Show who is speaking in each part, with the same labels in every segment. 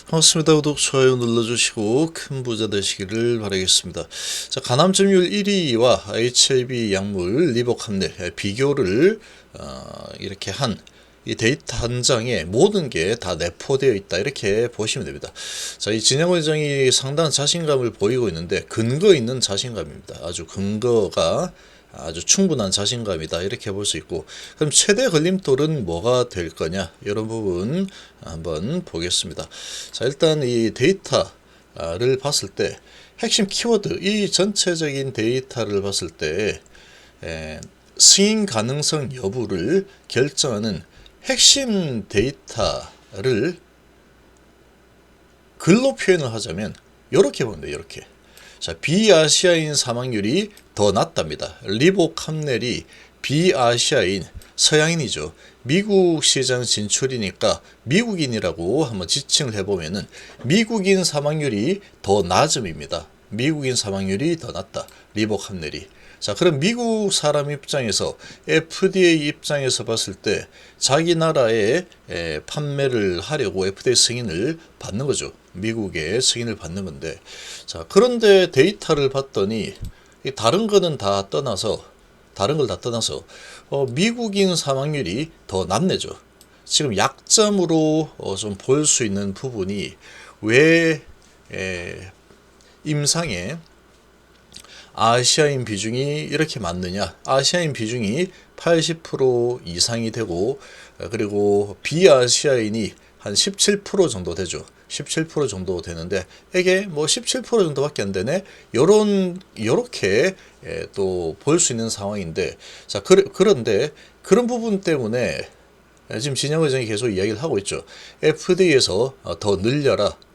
Speaker 1: 반갑습니다. 구독, 좋아요 눌러주시고 큰 부자 되시기를 바라겠습니다. 자, 간암 점유율 1위와 HIV 약물 리보캄넬 비교를 이렇게 한 이 데이터 한 장에 모든 게 다 내포되어 있다, 이렇게 보시면 됩니다. 자, 이 진양호 회장이 상당한 자신감을 보이고 있는데 근거 있는 자신감입니다. 아주 근거가 아주 충분한 자신감이다, 이렇게 볼 수 있고, 그럼 최대 걸림돌은 뭐가 될 거냐, 이런 부분 한번 보겠습니다. 자, 일단 이 데이터를 봤을 때 핵심 키워드, 이 전체적인 데이터를 봤을 때 승인 가능성 여부를 결정하는 핵심 데이터를 글로 표현을 하자면 이렇게 보면 돼요. 이렇게. 자, 비아시아인 사망률이 더 낮답니다. 리보캄넬이 비아시아인, 서양인이죠. 미국 시장 진출이니까 미국인이라고 한번 지칭을 해보면은 미국인 사망률이 더 낮음입니다. 미국인 사망률이 더 낮다, 리보캄넬이. 자, 그럼 미국 사람 입장에서, FDA 입장에서 봤을 때 자기 나라에 판매를 하려고 FDA 승인을 받는 거죠. 미국의 승인을 받는 건데, 자, 그런데 데이터를 봤더니 다른 거는 다 떠나서, 미국인 사망률이 더 낮네죠. 지금 약점으로 좀 볼 수 있는 부분이, 왜 임상에 아시아인 비중이 이렇게 많느냐. 아시아인 비중이 80% 이상이 되고, 그리고 비아시아인이 한 17% 정도 되죠. 17% 정도 되는데, 이게 뭐 17% 정도밖에 안 되네, 요렇게 또 볼 수 있는 상황인데, 자, 그런데 그런 부분 때문에 지금 진양호 회장이 계속 이야기를 하고 있죠. FDA에서 더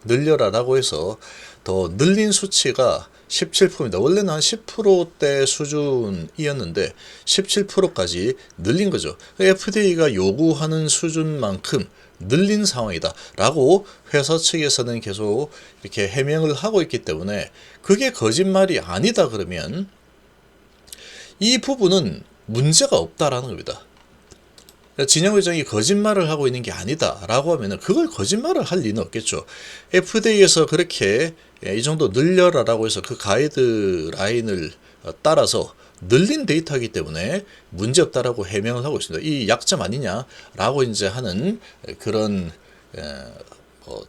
Speaker 1: 늘려라라고 해서 더 늘린 수치가 17%입니다. 원래는 한 10%대 수준이었는데 17%까지 늘린 거죠. FDA가 요구하는 수준만큼 늘린 상황이다 라고 회사 측에서는 계속 이렇게 해명을 하고 있기 때문에, 그게 거짓말이 아니다 그러면 이 부분은 문제가 없다라는 겁니다. 진양호 회장이 거짓말을 하고 있는 게 아니다 라고 하면은 그걸 거짓말을 할 리는 없겠죠. FDA에서 그렇게 이 정도 늘려라 라고 해서 그 가이드라인을 따라서 늘린 데이터이기 때문에 문제없다라고 해명을 하고 있습니다. 이 약점 아니냐라고 이제 하는 그런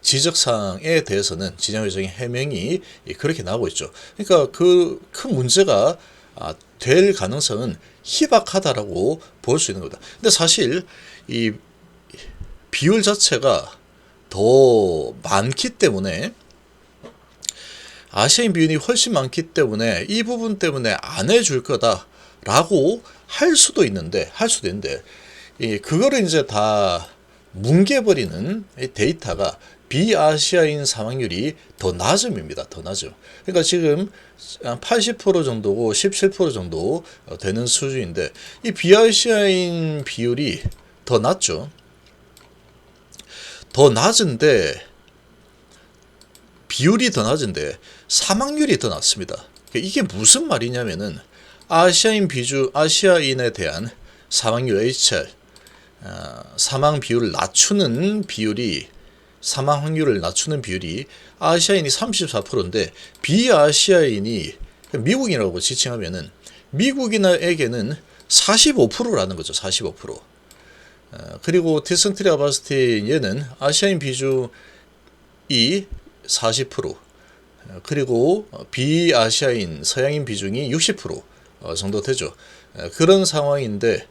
Speaker 1: 지적사항에 대해서는 진양호 회장의 해명이 그렇게 나오고 있죠. 그러니까 그 큰 문제가 될 가능성은 희박하다라고 볼 수 있는 겁니다. 근데 사실 이 비율 자체가 더 많기 때문에, 아시아인 비율이 훨씬 많기 때문에 이 부분 때문에 안 해줄 거다라고 할 수도 있는데 그거를 이제 다 뭉개버리는 데이터가 비아시아인 사망률이 더 낮음입니다. 더 낮음. 그러니까 지금 80% 정도고 17% 정도 되는 수준인데, 이 비아시아인 비율이 더 낮죠. 비율이 더 낮은데 사망률이 더 낮습니다. 이게 무슨 말이냐면은, 아시아인에 대한 사망률 HR, 사망 비율을 낮추는 비율이, 사망 확률을 낮추는 비율이 아시아인이 34%인데 비아시아인이, 미국인이라고 지칭하면은 미국인에게는 45%라는 거죠. 45%. 그리고 디센트리 아바스틴, 얘는 아시아인 비중이 40%, 그리고 비아시아인 서양인 비중이 60% 정도 되죠. 그런 상황인데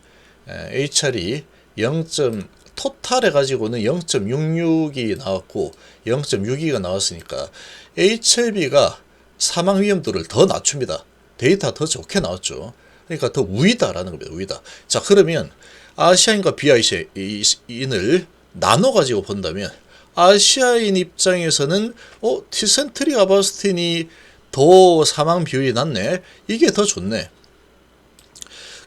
Speaker 1: HR이 토탈 해가지고는 0.66이 나왔고 0.62가 나왔으니까 HLB가 사망 위험도를 더 낮춥니다. 데이터 더 좋게 나왔죠. 그러니까 더 우위다라는 겁니다. 우위다. 자, 그러면 아시아인과 비아시아인을 나눠가지고 본다면, 아시아인 입장에서는 티센트리 아바스틴이 더 사망 비율이 낮네, 이게 더 좋네.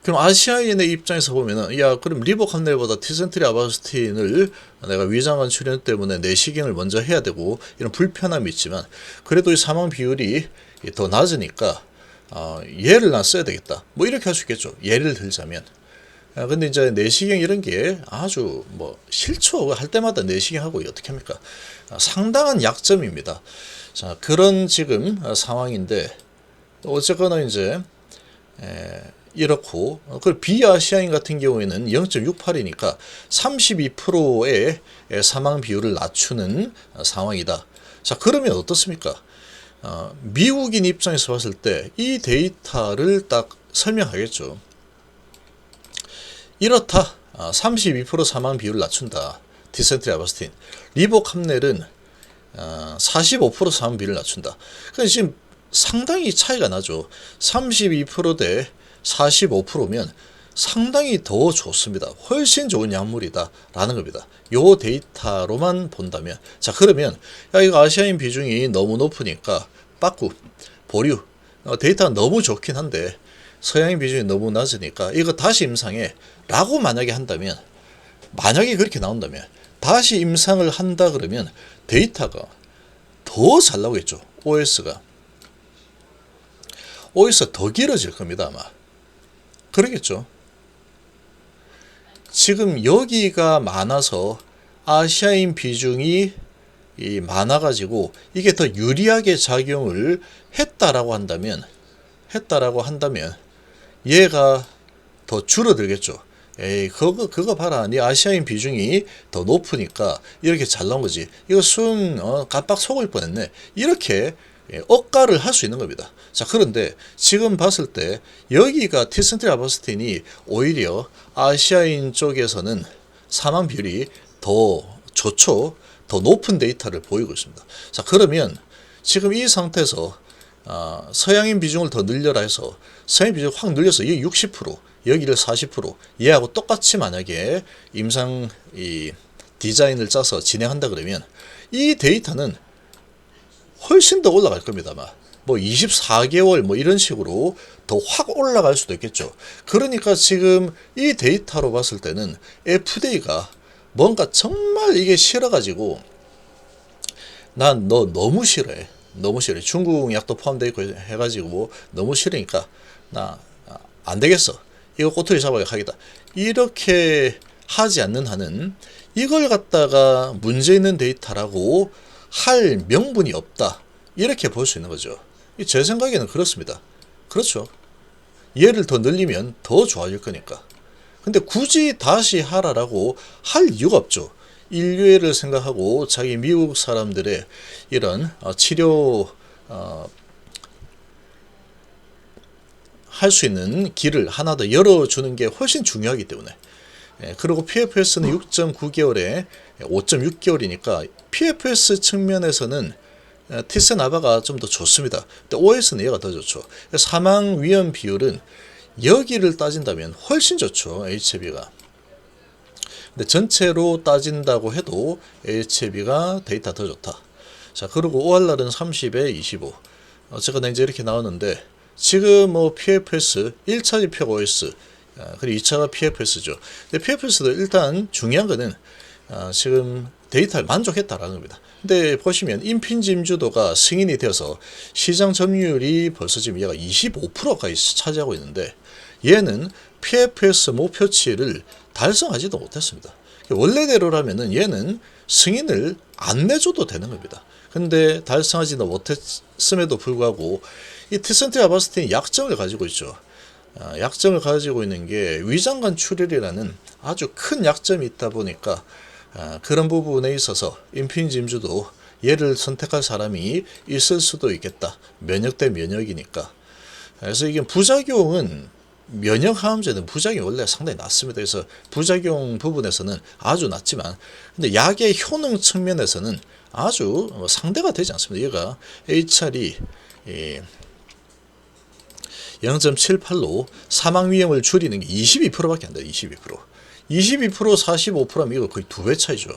Speaker 1: 그럼 아시아인의 입장에서 보면은, 야, 그럼 리보캄넬보다 티센트리 아바스틴을 내가 위장관 출현 때문에 내시경을 먼저 해야 되고 이런 불편함이 있지만, 그래도 이 사망 비율이 더 낮으니까 얘를 난 써야 되겠다, 뭐 이렇게 할 수 있겠죠. 예를 들자면. 근데 이제 내시경 이런 게 아주 뭐 싫죠. 할 때마다 내시경 하고 어떻게 합니까? 상당한 약점입니다. 자, 그런 지금 상황인데 어쨌거나 이제 이렇고 그 비아시아인 같은 경우에는 0.68이니까 32%의 사망 비율을 낮추는 상황이다. 자, 그러면 어떻습니까? 미국인 입장에서 봤을 때 이 데이터를 딱 설명하겠죠. 이렇다. 32% 사망 비율을 낮춘다. 디센트리 아바스틴. 리보캄넬은 45% 사망 비율을 낮춘다. 그러니까 지금 상당히 차이가 나죠. 32%대 45%면 상당히 더 좋습니다. 훨씬 좋은 약물이다 라는 겁니다. 요 데이터로만 본다면. 자, 그러면 이거 아시아인 비중이 너무 높으니까 빠꾸 보류 데이터가 너무 좋긴 한데 서양인 비중이 너무 낮으니까 이거 다시 임상해 라고 만약에 한다면, 만약에 그렇게 나온다면 다시 임상을 한다 그러면 데이터가 더 잘 나오겠죠. OS가 더 길어질 겁니다. 아마 그러겠죠. 지금 여기가 많아서 아시아인 비중이 많아가지고 이게 더 유리하게 작용을 했다라고 한다면 얘가 더 줄어들겠죠. 에이, 그거 봐라. 네 아시아인 비중이 더 높으니까 이렇게 잘 나온 거지. 이거 깜빡 속을 뻔했네. 이렇게 억가를 할 수 있는 겁니다. 자, 그런데 지금 봤을 때 여기가 티센트리 아바스틴이 오히려 아시아인 쪽에서는 사망 비율이 더 좋죠. 더 높은 데이터를 보이고 있습니다. 자, 그러면 지금 이 상태에서 서양인 비중을 더 늘려라 해서 서양인 비중을 확 늘려서 이게 60%, 여기를 40%, 얘하고 똑같이 만약에 임상 디자인을 짜서 진행한다 그러면 이 데이터는 훨씬 더 올라갈 겁니다. 뭐 24개월 뭐 이런 식으로 더 확 올라갈 수도 있겠죠. 그러니까 지금 이 데이터로 봤을 때는 FDA가 뭔가 정말 이게 싫어가지고 난 너 너무 싫어해. 중국 약도 포함되어 있고 해가지고 너무 싫으니까 나 안 되겠어. 이거 꼬투리 잡아야 하겠다. 이렇게 하지 않는 한은 이걸 갖다가 문제 있는 데이터라고 할 명분이 없다. 이렇게 볼 수 있는 거죠. 제 생각에는 그렇습니다. 그렇죠. 얘를 더 늘리면 더 좋아질 거니까. 근데 굳이 다시 하라라고 할 이유가 없죠. 인류애를 생각하고 자기 미국 사람들의 이런 치료 할 수 있는 길을 하나 더 열어주는 게 훨씬 중요하기 때문에. 그리고 PFS는 6.9개월에 5.6개월이니까 PFS 측면에서는 티스나바가 좀 더 좋습니다. 근데 OS는 얘가 더 좋죠. 사망 위험 비율은 여기를 따진다면 훨씬 좋죠. HB가. 근데 전체로 따진다고 해도 HB가 데이터 더 좋다. 자, 그리고 ORR은 30에 25. 어쨌거나 이제 이렇게 나오는데 지금 뭐 PFS 1차 지표가 OS, 그리고 2차가 PFS죠. 근데 PFS도 일단 중요한 거는 지금 데이터를 만족했다라는 겁니다. 근데 보시면 임핀짐주도가 승인이 되어서 시장 점유율이 벌써 지금 얘가 25%까지 차지하고 있는데 얘는 PFS 목표치를 달성하지도 못했습니다. 원래대로라면은 얘는 승인을 안 내줘도 되는 겁니다. 근데 달성하지도 못했음에도 불구하고 이 티센트리 아바스틴이 약점을 가지고 있죠. 약점을 가지고 있는 게 위장관 출혈이라는 아주 큰 약점이 있다 보니까 그런 부분에 있어서 임핀짐주도 얘를 선택할 사람이 있을 수도 있겠다. 면역 대 면역이니까. 그래서 이게 부작용은 면역항암제는 부작용이 원래 상당히 낮습니다. 그래서 부작용 부분에서는 아주 낮지만 근데 약의 효능 측면에서는 아주 상대가 되지 않습니다. 얘가 HR이 0.78로 사망 위험을 줄이는 게 22%밖에 안 돼요. 22%. 45%하면 이거 거의 2배 차이죠.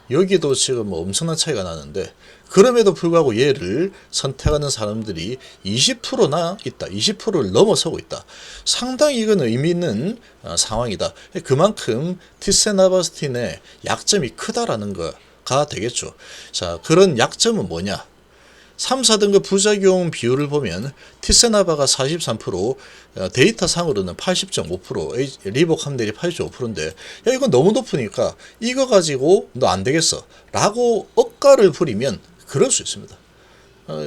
Speaker 1: 여기도 지금 뭐 엄청난 차이가 나는데 그럼에도 불구하고 얘를 선택하는 사람들이 20%나 있다. 20%를 넘어서고 있다. 상당히 이건 의미 있는 상황이다. 그만큼 티세나바스틴의 약점이 크다라는 거가 되겠죠. 자, 그런 약점은 뭐냐? 3, 4등급 부작용 비율을 보면 티세나바가 43%, 데이터 상으로는 80.5%, 리복 함델이 80.5%인데 야 이건 너무 높으니까 이거 가지고 너 안 되겠어 라고 억가를 부리면 그럴 수 있습니다.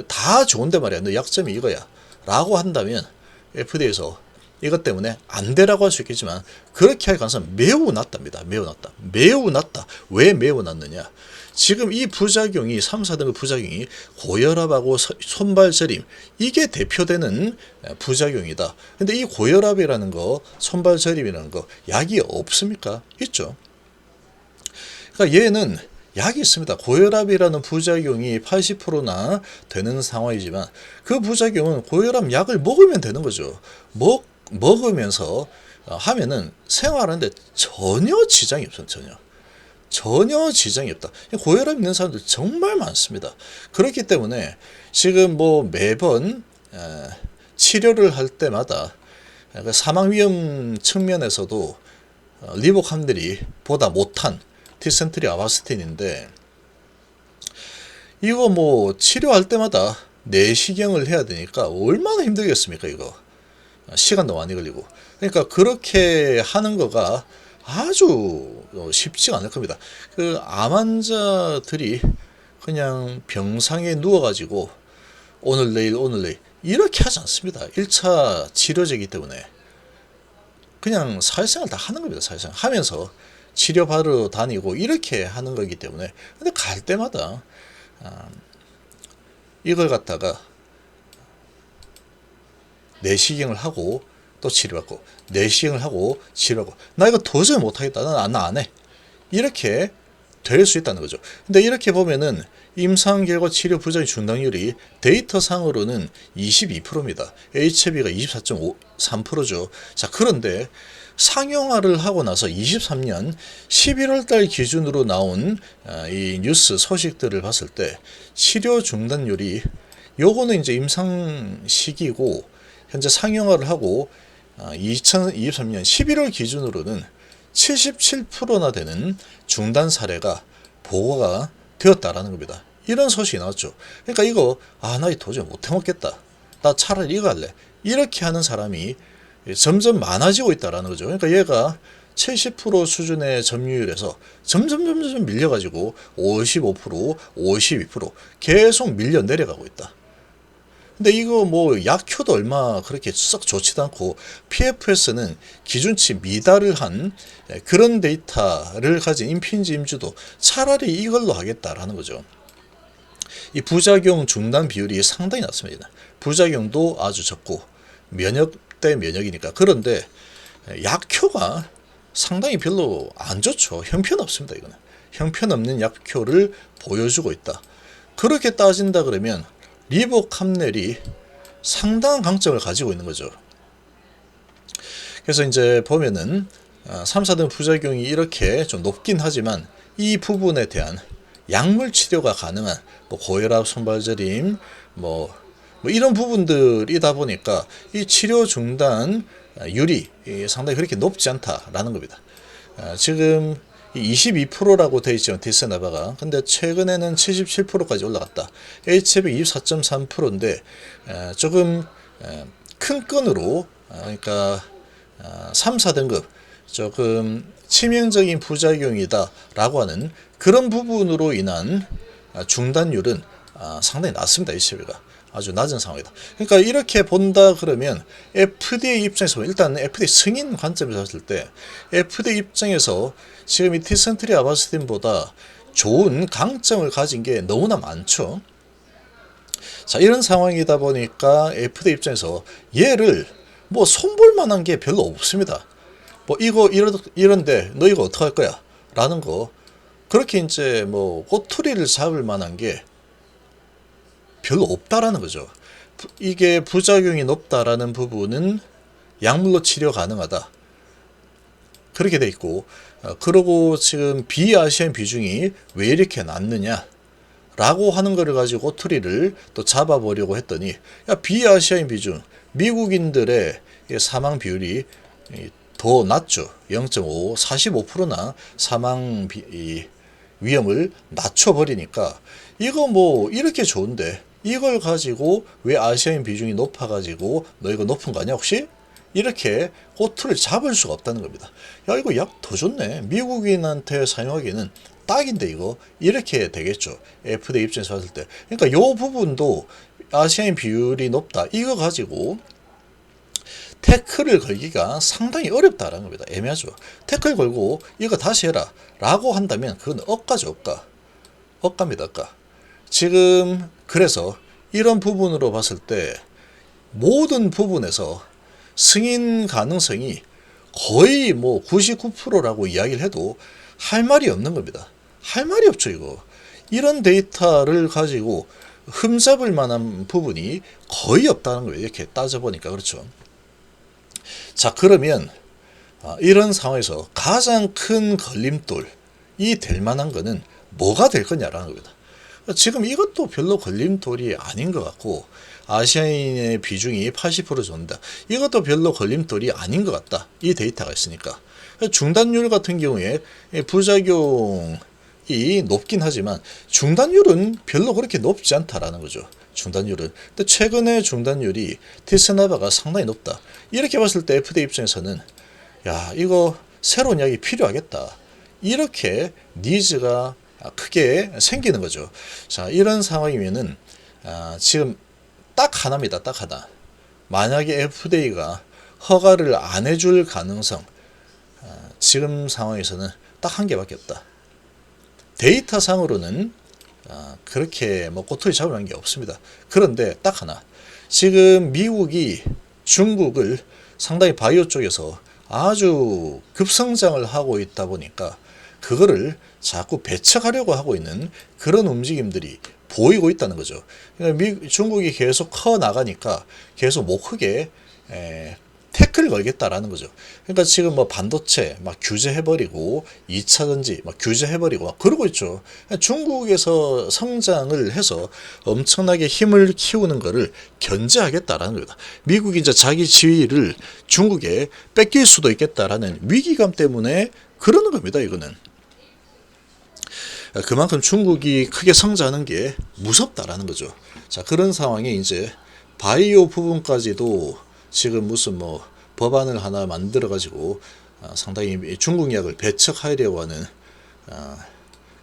Speaker 1: 다 좋은데 말이야. 너 약점이 이거야 라고 한다면 FDA에서 이것 때문에 안 되라고 할 수 있겠지만 그렇게 할 가능성은 매우 낮답니다. 매우 낮다. 매우 낮다. 왜 매우 낮느냐? 지금 이 부작용이 3, 4등급 부작용이 고혈압하고 손발 저림 이게 대표되는 부작용이다. 근데 이 고혈압이라는 거, 손발 저림이라는 거 약이 없습니까? 있죠. 그러니까 얘는 약이 있습니다. 고혈압이라는 부작용이 80%나 되는 상황이지만 그 부작용은 고혈압 약을 먹으면 되는 거죠. 먹으면서 하면은 생활하는데 전혀 지장이 없어요. 전혀 지장이 없다. 고혈압 있는 사람들 정말 많습니다. 그렇기 때문에 지금 뭐 매번 치료를 할 때마다 사망 위험 측면에서도 리복함들이 보다 못한 티센트리 아바스틴인데 이거 뭐 치료할 때마다 내시경을 해야 되니까 얼마나 힘들겠습니까 이거. 시간도 많이 걸리고. 그러니까 그렇게 하는 거가 아주 쉽지가 않을 겁니다. 그 암 환자들이 그냥 병상에 누워가지고 오늘 내일 이렇게 하지 않습니다. 1차 치료제이기 때문에 그냥 사회생활 다 하는 겁니다. 사회생활 하면서 치료받으러 다니고 이렇게 하는 거기 때문에 근데 갈 때마다 이걸 갖다가 내시경을 하고 또 치료받고 내시경을 하고 치료받고 나 이거 도저히 못하겠다. 나 안 해. 이렇게 될 수 있다는 거죠. 근데 이렇게 보면은 임상 결과 치료 부작용 중단율이 데이터 상으로는 22%입니다. HB가 24.3%죠. 자, 그런데 상용화를 하고 나서 23년 11월 달 기준으로 나온 이 뉴스 소식들을 봤을 때 치료 중단율이 요거는 이제 임상 시기고 현재 상용화를 하고 2023년 11월 기준으로는 77%나 되는 중단 사례가 보고가 되었다라는 겁니다. 이런 소식이 나왔죠. 그러니까 이거 나 도저히 못 해먹겠다. 나 차라리 이거 할래. 이렇게 하는 사람이 점점 많아지고 있다라는 거죠. 그러니까 얘가 70% 수준의 점유율에서 점점 밀려가지고 55%, 52% 계속 밀려 내려가고 있다. 근데 이거 뭐 약효도 얼마 그렇게 썩 좋지도 않고 PFS는 기준치 미달을 한 그런 데이터를 가진 임핀지 임주도 차라리 이걸로 하겠다라는 거죠. 이 부작용 중단 비율이 상당히 낮습니다. 부작용도 아주 적고 면역 대 면역이니까. 그런데 약효가 상당히 별로 안 좋죠. 형편없습니다. 이거는 형편없는 약효를 보여주고 있다. 그렇게 따진다 그러면 리보캄넬이 상당한 강점을 가지고 있는 거죠. 그래서 이제 보면은 3, 4등 부작용이 이렇게 좀 높긴 하지만 이 부분에 대한 약물 치료가 가능한 뭐 고혈압, 손발저림, 뭐 이런 부분들이다 보니까 이 치료 중단율이 상당히 그렇게 높지 않다라는 겁니다. 지금 22%라고 되어 있죠. 디스나바가. 근데 최근에는 77%까지 올라갔다. HB 24.3%인데 조금 큰 건으로 그러니까 3, 4등급 조금 치명적인 부작용이다 라고 하는 그런 부분으로 인한 중단율은 상당히 낮습니다. HB가. 아주 낮은 상황이다. 그러니까 이렇게 본다 그러면 FDA 입장에서 일단 FDA 승인 관점에서 봤을 때 FDA 입장에서 지금 이 티센트리 아바스틴보다 좋은 강점을 가진 게 너무나 많죠. 자, 이런 상황이다 보니까 FDA 입장에서 얘를 뭐 손볼 만한 게 별로 없습니다. 뭐 이거 이런데 너 이거 어떡할 거야? 라는 거 그렇게 이제 뭐 꼬투리를 잡을 만한 게 별로 없다라는 거죠. 이게 부작용이 높다라는 부분은 약물로 치료 가능하다. 그렇게 돼 있고, 그러고 지금 비아시안 비중이 왜 이렇게 낮느냐? 라고 하는 거를 가지고 꼬투리를 또 잡아보려고 했더니, 야, 비아시안 비중, 미국인들의 사망 비율이 더 낮죠. 0.5, 45%나 사망 위험을 낮춰버리니까, 이거 뭐 이렇게 좋은데, 이걸 가지고 왜 아시아인 비중이 높아가지고 너 이거 높은 거 아니야 혹시? 이렇게 꼬투리를 잡을 수가 없다는 겁니다. 야 이거 약 더 좋네. 미국인한테 사용하기에는 딱인데 이거 이렇게 되겠죠. FDA 입장에서 봤을 때. 그러니까 요 부분도 아시아인 비율이 높다. 이거 가지고 태클을 걸기가 상당히 어렵다라는 겁니다. 애매하죠. 태클 걸고 이거 다시 해라 라고 한다면 그건 억가죠. 억가. 억가입니다. 억가. 지금 그래서 이런 부분으로 봤을 때 모든 부분에서 승인 가능성이 거의 뭐 99%라고 이야기를 해도 할 말이 없는 겁니다. 할 말이 없죠 이거. 이런 데이터를 가지고 흠잡을 만한 부분이 거의 없다는 거예요. 이렇게 따져보니까. 그렇죠. 자 그러면 이런 상황에서 가장 큰 걸림돌이 될 만한 거는 뭐가 될 거냐라는 겁니다. 지금 이것도 별로 걸림돌이 아닌 것 같고 아시아인의 비중이 80% 정도다. 이것도 별로 걸림돌이 아닌 것 같다. 이 데이터가 있으니까. 중단율 같은 경우에 부작용이 높긴 하지만 중단율은 별로 그렇게 높지 않다라는 거죠. 중단율은. 근데 최근에 중단율이 티스나바가 상당히 높다. 이렇게 봤을 때 FDA 입장에서는 야 이거 새로운 약이 필요하겠다. 이렇게 니즈가 크게 생기는 거죠. 자 이런 상황이면은 지금 딱 하나입니다. 딱 하나. 만약에 FDA가 허가를 안 해줄 가능성 지금 상황에서는 딱 한 개밖에 없다. 데이터상으로는 그렇게 뭐 꼬투리 잡을 게 없습니다. 그런데 딱 하나. 지금 미국이 중국을 상당히 바이오 쪽에서 아주 급성장을 하고 있다 보니까 그거를 자꾸 배척하려고 하고 있는 그런 움직임들이 보이고 있다는 거죠. 그러니까 중국이 계속 커 나가니까 계속 못 크게 태클을 걸겠다라는 거죠. 그러니까 지금 뭐 반도체 막 규제해버리고 2차 전지 막 규제해버리고 막 그러고 있죠. 중국에서 성장을 해서 엄청나게 힘을 키우는 거를 견제하겠다라는 겁니다. 미국이 이제 자기 지위를 중국에 뺏길 수도 있겠다라는 위기감 때문에 그러는 겁니다. 이거는. 그만큼 중국이 크게 성장하는 게 무섭다라는 거죠. 자, 그런 상황에 이제 바이오 부분까지도 지금 무슨 뭐 법안을 하나 만들어 가지고 상당히 중국 약을 배척하려고 하는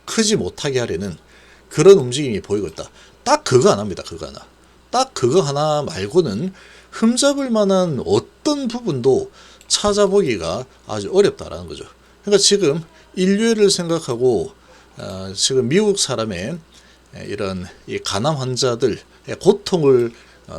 Speaker 1: 크지 못하게 하려는 그런 움직임이 보이고 있다. 딱 그거 하나입니다. 그거 하나. 딱 그거 하나 말고는 흠잡을 만한 어떤 부분도 찾아보기가 아주 어렵다라는 거죠. 그러니까 지금 인류를 생각하고 지금 미국 사람의 이런 이 간암 환자들의 고통을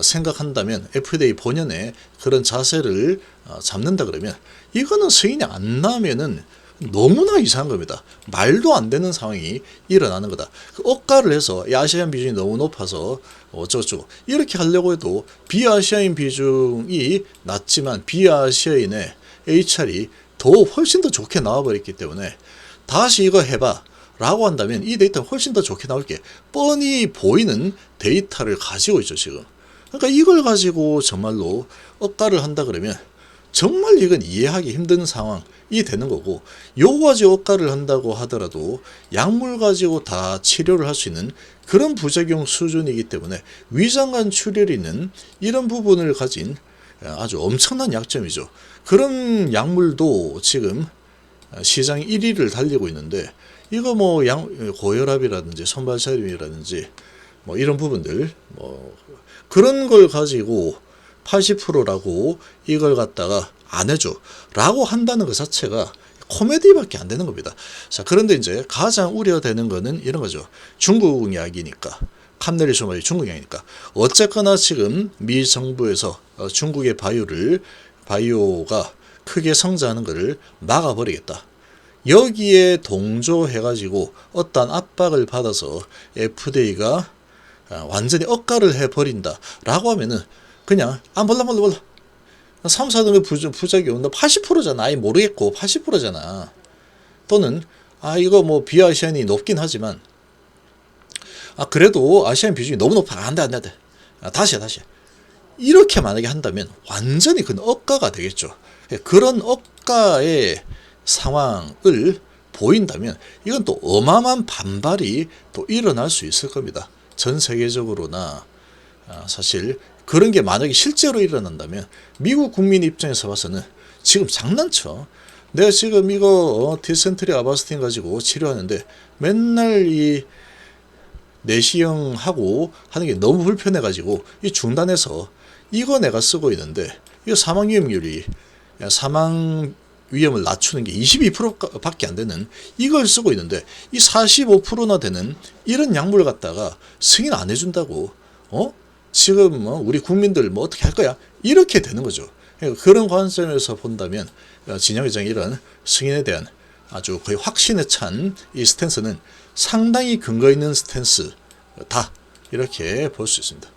Speaker 1: 생각한다면 FDA 본연의 그런 자세를 잡는다 그러면 이거는 승인이 안 나면은 너무나 이상한 겁니다. 말도 안 되는 상황이 일어나는 거다. 억가를 해서 아시아인 비중이 너무 높아서 어쩌고저쩌고 이렇게 하려고 해도 비아시아인 비중이 낮지만 비아시아인의 HR이 훨씬 더 좋게 나와버렸기 때문에 다시 이거 해봐 라고 한다면 이 데이터는 훨씬 더 좋게 나올 게 뻔히 보이는 데이터를 가지고 있죠 지금. 그러니까 이걸 가지고 정말로 억가를 한다 그러면 정말 이건 이해하기 힘든 상황이 되는 거고, 요거 가지고 억가를 한다고 하더라도 약물 가지고 다 치료를 할 수 있는 그런 부작용 수준이기 때문에 위장관 출혈이 있는 이런 부분을 가진 아주 엄청난 약점이죠. 그런 약물도 지금 시장 1위를 달리고 있는데 이거 뭐 고혈압이라든지 손발저림이라든지 뭐 이런 부분들 뭐 그런 걸 가지고 80%라고 이걸 갖다가 안 해줘 라고 한다는 것 자체가 코미디밖에 안 되는 겁니다. 자, 그런데 이제 가장 우려되는 거는 이런 거죠. 중국 약이니까. 캄넬리쇼말이 중국 약이니까. 어쨌거나 지금 미 정부에서 중국의 바이오가 크게 성장하는 것을 막아버리겠다. 여기에 동조해가지고 어떤 압박을 받아서 FDA가 완전히 억가를 해버린다 라고 하면은 그냥 몰라 3, 4등의 부작용 80%잖아. 아예 모르겠고 80%잖아. 또는 이거 뭐 비아시안이 높긴 하지만 그래도 아시안 비중이 너무 높아. 안돼 다시 이렇게 만약에 한다면 완전히 그건 억가가 되겠죠. 그런 억가의 상황을 보인다면 이건 또 어마어마한 반발이 또 일어날 수 있을 겁니다. 전 세계적으로나 사실 그런 게 만약에 실제로 일어난다면 미국 국민 입장에서 봐서는 지금 장난쳐. 내가 지금 이거 디센트리 아바스틴 가지고 치료하는데 맨날 이 내시경하고 하는 게 너무 불편해가지고 이 중단해서 이거 내가 쓰고 있는데 이거 사망 위험률이 사망 위험을 낮추는 게 22%밖에 안 되는 이걸 쓰고 있는데 이 45%나 되는 이런 약물을 갖다가 승인 안 해준다고 지금 우리 국민들 뭐 어떻게 할 거야? 이렇게 되는 거죠. 그런 관점에서 본다면 진영 회장의 이런 승인에 대한 아주 거의 확신에 찬 이 스탠스는 상당히 근거 있는 스탠스다 이렇게 볼 수 있습니다.